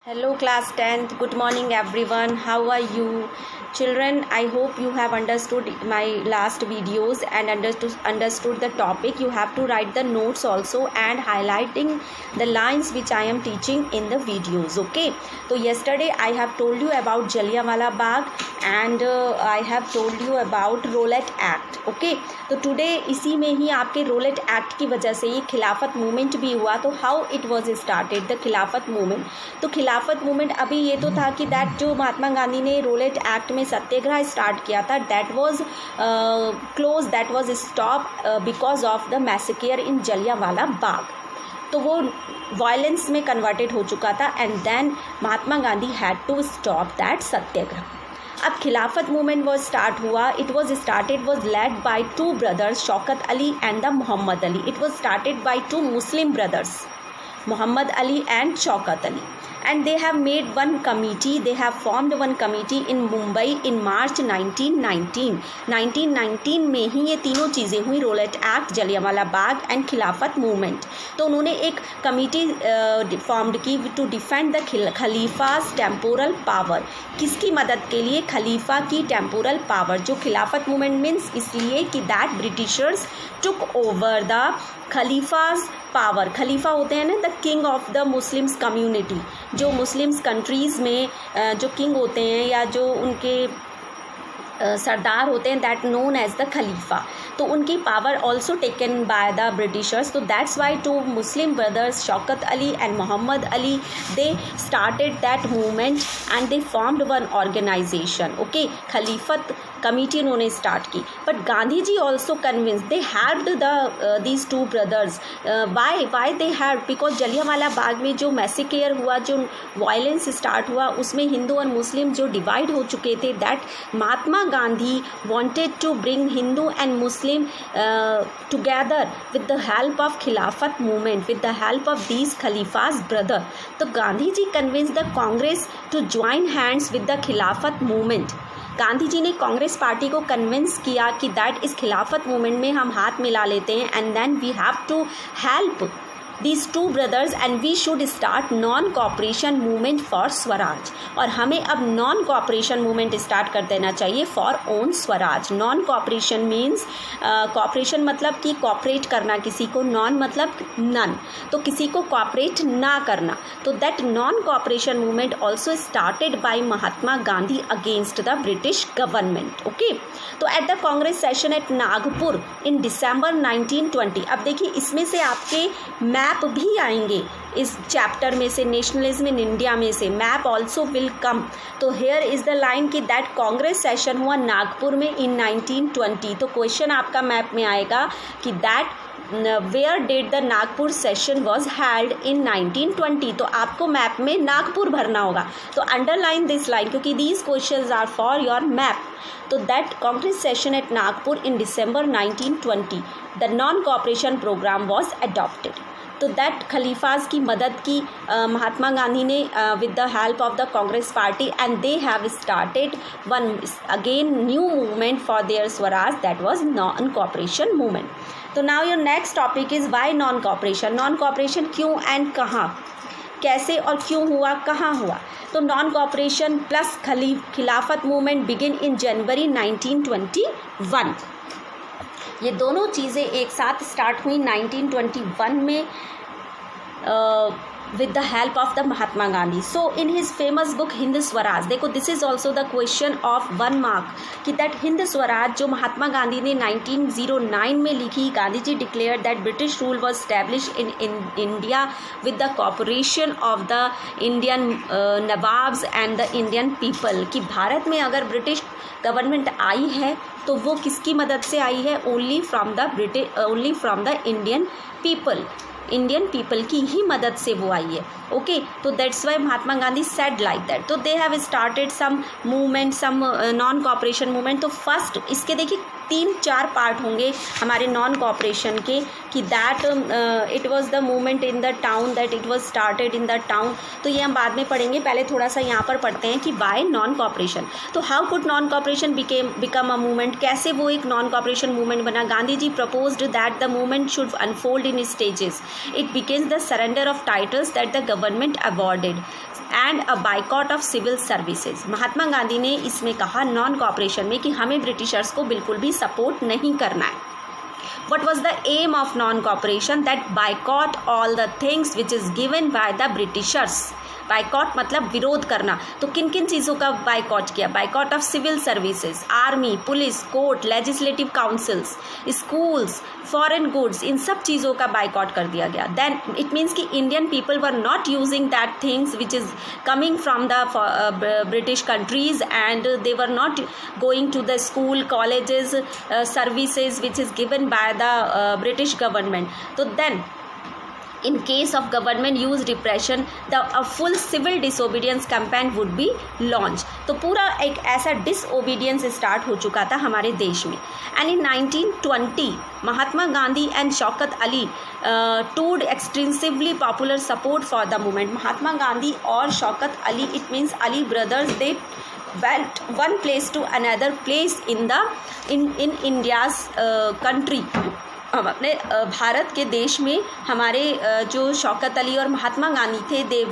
Hello class 10th, good morning everyone, how are you? Children, I hope you have understood my last videos and understood the topic. You have to write the notes also and highlighting the lines which I am teaching in the videos, okay? So yesterday I have told you about Jallianwala Bagh and I have told you about Rowlatt Act, okay? तो today इसी में ही आपके roulette act की वजह से ये खिलाफत movement भी हुआ. तो how it was started the खिलाफत मूवमेंट. तो खिलाफत मूवमेंट अभी ये तो था कि दैट जो महात्मा गांधी ने रोलेट एक्ट में सत्याग्रह स्टार्ट किया था that was close, that was stop because of the massacre in Jallianwala Bagh. तो वो वायलेंस में कन्वर्टेड हो चुका था and then Mahatma Gandhi had to stop that satyagraha. अब खिलाफत मूवमेंट वो स्टार्ट हुआ. It was started was led by two brothers Shaukat Ali and the Mohammad Ali. It was started by two Muslim brothers Muhammad Ali and Shaukat Ali, and they have made one committee. They have formed one committee in Mumbai in March 1919. 1919 में ही ये तीनों चीज़ें हुई, Rowlatt act, Jallianwala Bagh and Khilafat movement. तो उन्होंने एक committee formed की to defend the खलीफाज टेम्पोरल पावर. किसकी मदद के लिए? खलीफा की टेम्पोरल पावर. जो खिलाफत मूवमेंट मीन्स इसलिए कि that Britishers took over the खलीफाज पावर. खलीफा होते हैं ना the king of the Muslims community. जो मुस्लिम्स कंट्रीज़ में जो किंग होते हैं या जो उनके सरदार होते हैं दैट नोन एज द खलीफा. तो उनकी power also taken by the Britishers. तो that's why two Muslim brothers Shaukat Ali and Mohammad Ali they started that movement and they formed one organisation. Okay, Khilafat committee उन्होंने स्टार्ट की. But Gandhi ji also convince they helped these two brothers. Why they help? Because Jallianwala Bagh में जो मैसेकेयर हुआ, जो violence start हुआ, उसमें हिंदू और मुस्लिम जो डिवाइड हो चुके थे, that Mahatma Gandhi wanted to bring Hindu and Muslim together with the help of Khilafat movement, with the help of these Khalifas brother. तो Gandhi ji convinced the Congress to join hands with the Khilafat movement. Gandhi ji ने Congress party को convince किया कि that इस खिलाफत movement में हम हाथ मिला लेते हैं and then we have to help these two brothers and we should start non-cooperation movement for Swaraj. और हमें अब नॉन कॉपरेशन मूवमेंट स्टार्ट कर देना चाहिए for own swaraj. Non cooperation means cooperation मतलब कि कॉपरेट करना किसी को, नॉन मतलब नन, तो किसी को कॉपरेट ना करना. तो that non cooperation movement also started by Mahatma Gandhi against the British government. Okay, तो at the Congress session at Nagpur in December 1920. अब देखिए इसमें से आपके मैप भी आएंगे इस चैप्टर में से, नेशनलिज्म इन इंडिया में से मैप ऑल्सो विल कम. तो हेयर इज़ द लाइन कि दैट कांग्रेस सेशन हुआ नागपुर में इन 1920. तो क्वेश्चन आपका मैप में आएगा कि that where that the Nagpur session was held in 1920. तो आपको मैप में नागपुर भरना होगा. तो अंडरलाइन दिस लाइन क्योंकि these questions are for your map. तो that Congress session at Nagpur in December 1920 the non cooperation programme was adopted. तो दैट खलीफाज की मदद की महात्मा गांधी ने with the help of the Congress party and they have started one again new movement for their swaraj that was non cooperation movement. तो now your next topic is why non cooperation. Non cooperation क्यों and कहाँ, कैसे और क्यों हुआ, कहाँ हुआ. तो non cooperation plus Khilafat movement begin in January 1921. ये दोनों चीज़ें एक साथ स्टार्ट हुई 1921 में with the help of the Mahatma Gandhi. So in his famous book Hind Swaraj, देखो this is also the question of 1 mark कि that Hind Swaraj जो महात्मा गांधी ने 1909 में लिखी. Gandhi ji declared that British rule was established in India with the cooperation of the Indian nawabs and the Indian people. कि भारत में अगर British government आई है तो वो किसकी मदद से आई है? Only from the Indian people. Indian people की ही मदद से वो आई है. ओके, तो that's why Mahatma Gandhi said like that. तो they have started some movement, some non cooperation movement. तो फर्स्ट इसके देखिए 3-4 पार्ट होंगे हमारे नॉन कॉपरेशन के, कि that it was the movement in the town, that it was started in the town. तो ये हम बाद में पढ़ेंगे, पहले थोड़ा सा यहाँ पर पढ़ते हैं कि वाई नॉन कॉपरेशन। तो how could non cooperation become a movement, कैसे वो एक नॉन कॉपरेशन मूवमेंट बना। Gandhi ji proposed that the movement should unfold in stages. It becomes the surrender of titles that the government awarded and a boycott of civil services. Mahatma Gandhi ने इसमें कहा non cooperation में कि हमें ब्रिटिशर्स को बिल्कुल भी सपोर्ट नहीं करना है। What was the aim of non-cooperation? That boycott all the things which is given by the Britishers. Boycott मतलब विरोध करना। तो किन किन चीज़ों का बाइकॉट किया? Boycott of civil services, army, police, court, legislative councils, schools, foreign goods, इन सब चीज़ों का बाइकॉट कर दिया गया। देन इट मीन्स कि Indian people were not using that things which is coming from the British countries and they were not going to the school, colleges, services which is given by the British government. तो then in case of government use repression, a full civil disobedience campaign would be launched। तो पूरा एक ऐसा disobedience start हो चुका था हमारे देश में। And in 1920 Mahatma Gandhi and Shaukat Ali toured extensively popular support for the movement। Mahatma Gandhi और Shaukat Ali, it means Ali brothers, they went one place to another place in India's country। हम अपने भारत के देश में हमारे जो शौकत अली और महात्मा गांधी थे, they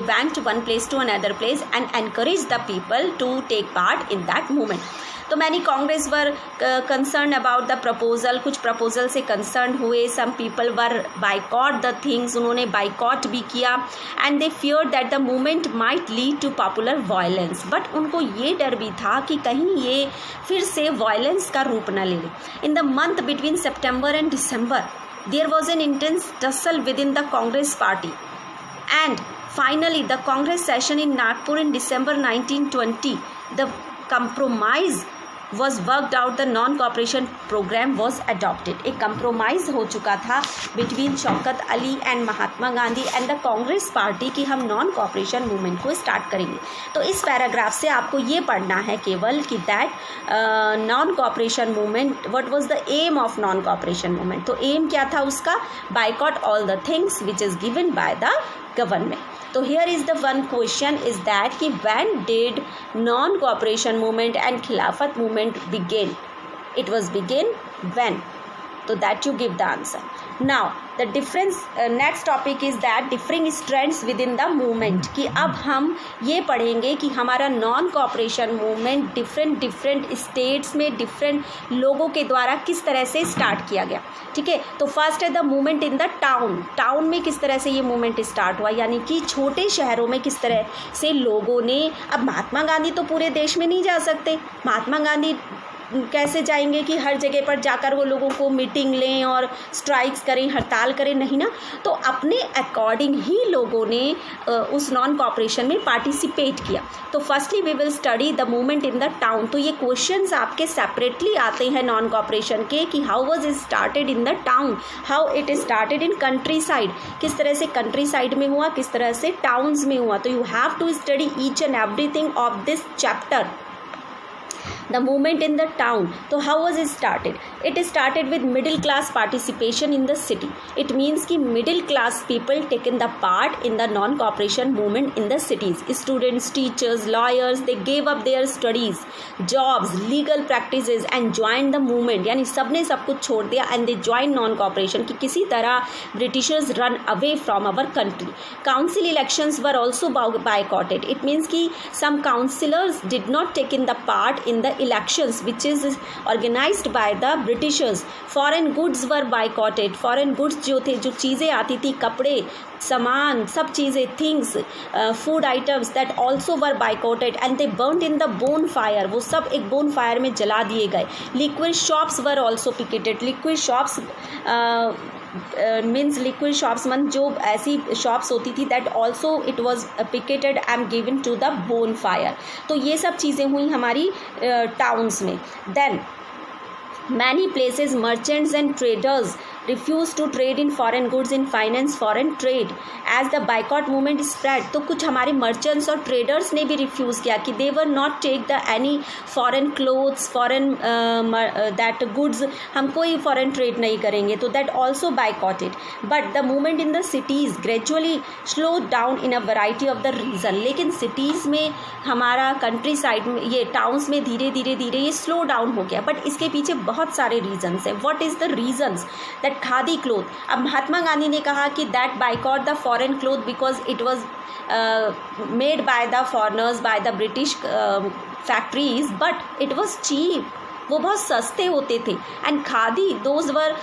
went one place to another place and encourage the people to take part in that movement. तो many Congress were concern about the proposal, कुछ प्रपोजल से कंसर्न हुए। Some people were boycott the things, उन्होंने boycott भी किया। And they fear that the movement might lead to popular violence, but उनको ये डर भी था कि कहीं ये फिर से वायलेंस का रूप न ले ले। In the month between September and December, there was an intense tussle within the Congress party, and finally the Congress session in Nagpur in December 1920, the compromise was worked out, the non-cooperation program was adopted। एक compromise हो चुका था between Shaukat Ali and Mahatma Gandhi and the Congress party कि हम non-cooperation movement को start करेंगे। तो इस पैराग्राफ से आपको ये पढ़ना है केवल कि that non-cooperation movement, what was the aim of non-cooperation movement। तो aim क्या था उसका? boycott all the things which is given by the government। तो here is the one question is that कि when did non-cooperation movement and खिलाफत movement begin? It was begin when? So that you give the answer. Now the difference, next topic is that differing strands within the movement। कि अब हम ये पढ़ेंगे कि हमारा non cooperation movement different states में different लोगों के द्वारा किस तरह से स्टार्ट किया गया। ठीक है, तो फर्स्ट है the movement in the town में किस तरह से ये मूवमेंट स्टार्ट हुआ, यानी कि छोटे शहरों में किस तरह से लोगों ने। अब महात्मा गांधी तो पूरे देश में नहीं जा सकते, महात्मा गांधी कैसे जाएंगे कि हर जगह पर जाकर वो लोगों को मीटिंग लें और स्ट्राइक्स करें, हड़ताल करें, नहीं ना। तो अपने अकॉर्डिंग ही लोगों ने उस नॉन कॉपरेशन में पार्टिसिपेट किया। तो firstly we will study the movement in the town. तो ये क्वेश्चंस आपके सेपरेटली आते हैं नॉन कॉपरेशन के कि how was it started in the town, how it started in country side, किस तरह से कंट्री साइड में हुआ, किस तरह से टाउन्स में हुआ। तो you have to study each and everything of this chapter. The movement in the town, so how was it started? It started with middle class participation in the city। It means कि middle class people taken the part in the non-cooperation movement in the cities। Students, teachers, lawyers, they gave up their studies, jobs, legal practices and joined the movement। यानी सबने सब कुछ छोड़ दिया and they joined non-cooperation कि किसी तरह Britishers run away from our country। Council elections were also boycotted। It means कि some councillors did not take in the part in the elections which is organized by the Britishers। Foreign goods were boycotted। Foreign goods जो थे, जो चीज़ें आती थी, कपड़े, सामान, सब चीज़ें, things, food items, that also were boycotted and they burned in the bonfire. वो सब एक बोन फायर में जला दिए गए। Liquid shops were also picketed. Liquid shops means liquid shops मन जो ऐसी शॉप्स होती थी that also it was picketed and given to the bonfire. तो ये सब चीज़ें हुई हमारी टाउन्स में। Then many places merchants and traders refused to trade in foreign goods in finance foreign trade as the boycott movement spread. तो कुछ हमारे merchants और traders ने भी refuse किया कि they were not take the any foreign clothes, foreign that goods, हम कोई foreign trade नहीं करेंगे, तो that also boycotted. But the movement in the cities gradually slowed down in a variety of the reason. लेकिन cities में हमारा country side में ये टाउन्स में धीरे धीरे ये स्लो डाउन हो गया. बट इसके पीछे बहुत सारे रीजंस हैं. What is the reasons? That khadi cloth. अब महात्मा गांधी ने कहा कि that boycott the foreign cloth because it was made by the foreigners, by the British factories, but it was cheap. वो बहुत सस्ते होते थे. And khadi those were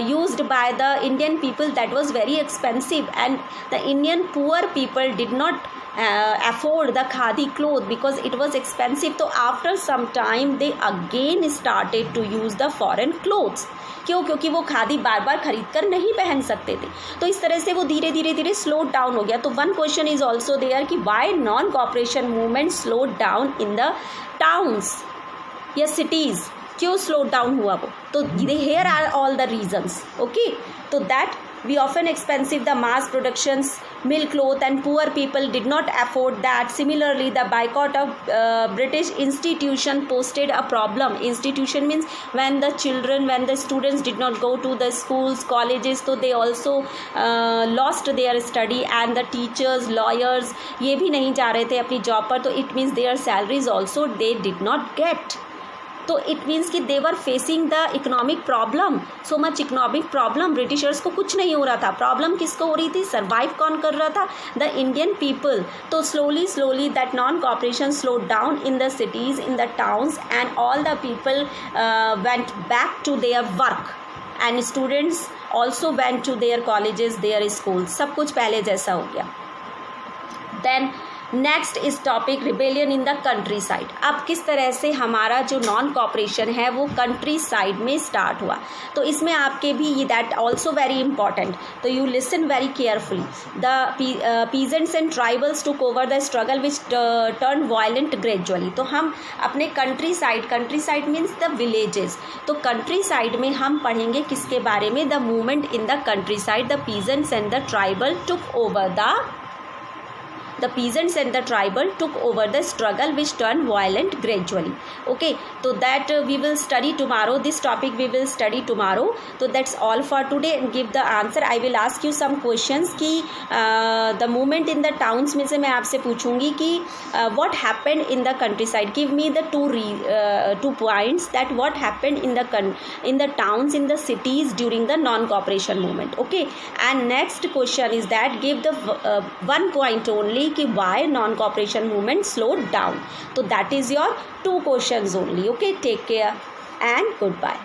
used by the Indian people, that was very expensive and the Indian poor people did not afford the khadi cloth because it was expensive. तो after some time they again started to use the foreign clothes. क्यों? क्योंकि वो खादी बार बार खरीद कर नहीं पहन सकते थे. तो इस तरह से वो धीरे धीरे स्लो डाउन हो गया. तो one question is also there कि why non cooperation movement slow down in the towns या सिटीज़. क्यों स्लो डाउन हुआ वो? तो here are all the reasons. Okay, तो that we often expensive the mass productions mill cloth and poor people did not afford that. Similarly, the boycott of British institution posted a problem. Institution means when the children, when the students did not go to the schools, colleges, so they also lost their study, and the teachers, lawyers ये भी नहीं जा रहे थे अपनी job पर. तो it means their salaries also they did not get. तो इट मीन्स कि they were facing the economic problem, so much economic problem. Britishers को कुछ नहीं हो रहा था. प्रॉब्लम किसको हो रही थी? सर्वाइव कौन कर रहा था? The Indian people. तो slowly that non cooperation slow down in the cities, in the towns, and all the people went back to their work and students also went to their colleges, their school. सब कुछ पहले जैसा हो गया. Then next is topic rebellion in the countryside. अब किस तरह से हमारा जो नॉन कॉपरेशन है वो कंट्री साइड में स्टार्ट हुआ. तो इसमें आपके भी ये दैट ऑल्सो वेरी इंपॉर्टेंट. तो you listen very carefully. The peasants and tribals took over the struggle which turn violent gradually. तो हम अपने country side means the villages. तो कंट्री साइड में हम पढ़ेंगे किसके बारे में? The movement in the country side. The peasants and the tribal took over the peasants and the tribal took over the struggle which turned violent gradually. Okay, so that we will study tomorrow. This topic we will study tomorrow. So that's all for today, and give the answer. I will ask you some questions कि the movement in the towns में से मैं आपसे पूछूंगी कि what happened in the countryside. Give me the two points that what happened in the towns, in the cities during the non-cooperation movement. Okay, and next question is that give the one point only कि why non-cooperation movement slowed down. So that is your 2 questions only. Okay, take care and goodbye.